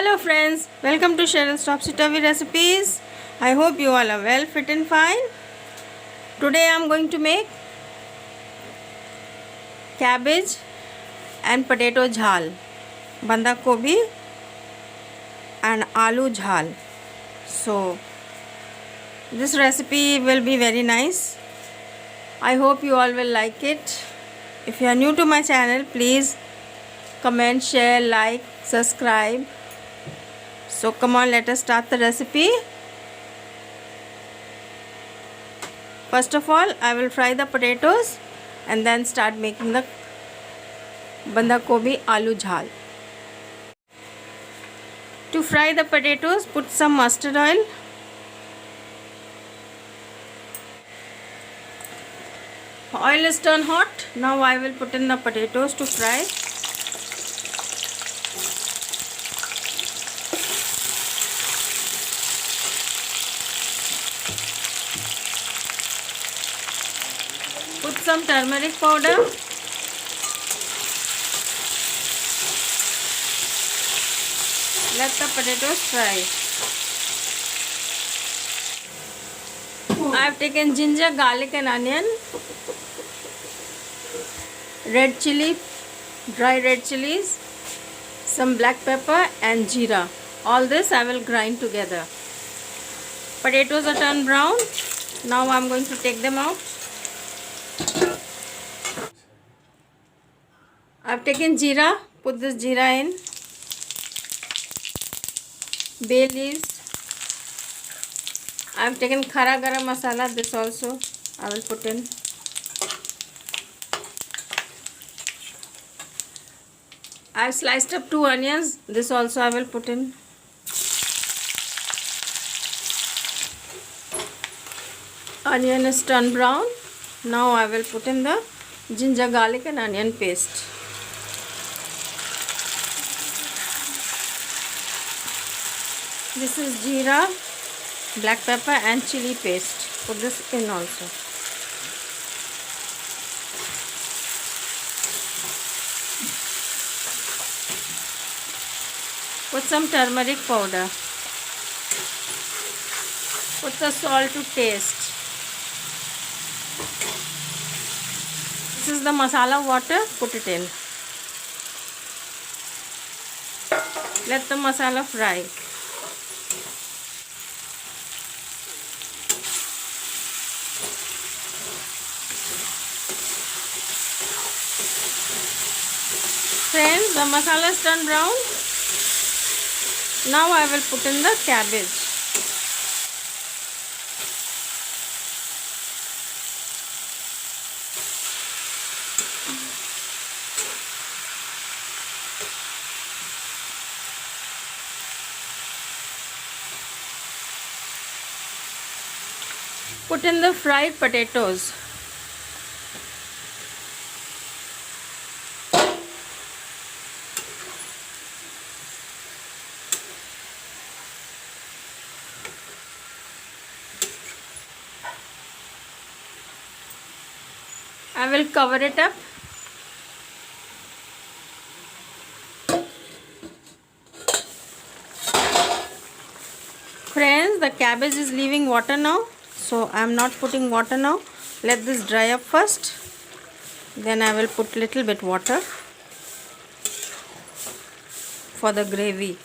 Hello friends, welcome to Cheryl's Topsy-Turvy Recipes. I hope you all are well, fit and fine. Today I am going to make cabbage and potato jhal, Banda Gobhi and aloo jhal. So this recipe will be very nice. I hope you all will like it. If you are new to my channel, please comment, share, like, subscribe. So come on, let us start the recipe. First of all, I will fry the potatoes and then start making the Banda Gobhi aloo jhal. To fry the potatoes, put some mustard oil. Oil is turned hot. Now I will put in the potatoes to fry. Put some turmeric powder. Let the potatoes fry. I have taken ginger, garlic and onion, red chili, dry red chilies, some black pepper and jeera. All this I will grind together. Potatoes are turned brown. Now I am going to take them out. I have taken jeera. Put this jeera in. Bay leaves. I have taken khara garam masala. This also I will put in. I have sliced up 2 onions. This also I will put in. Onion is turned brown. Now I will put in the ginger, garlic and onion paste. This is jeera, black pepper and chili paste. Put this in also. Put some turmeric powder. Put the salt to taste. This is the masala water. Put it in. Let the masala fry. Friends, the masala is turned brown. Now I will put in the cabbage. Put in the fried potatoes. I will cover it up. Friends, the cabbage is leaving water now. So I am not putting water now. Let this dry up first. Then I will put little bit water for the gravy.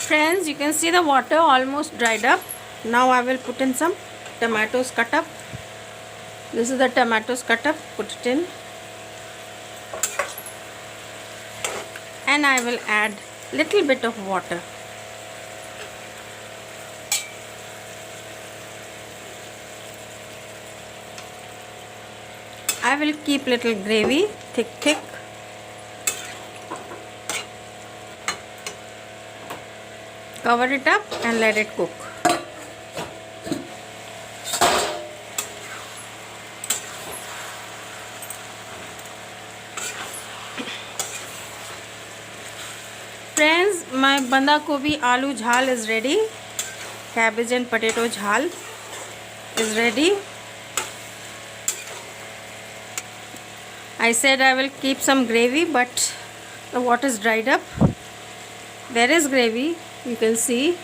Friends, you can see the water almost dried up. Now I will put in some tomatoes cut up. This is the tomatoes cut up. Put it in. And I will add little bit of water. I will keep little gravy, thick. Cover it up and let it cook. Friends, my Banda Gobhi aloo jhal is ready. Cabbage and potato jhal is ready. I said I will keep some gravy, but the water is dried up. There is gravy, you can see.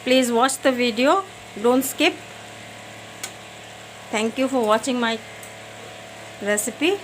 Please watch the video, don't skip. Thank you for watching my recipe.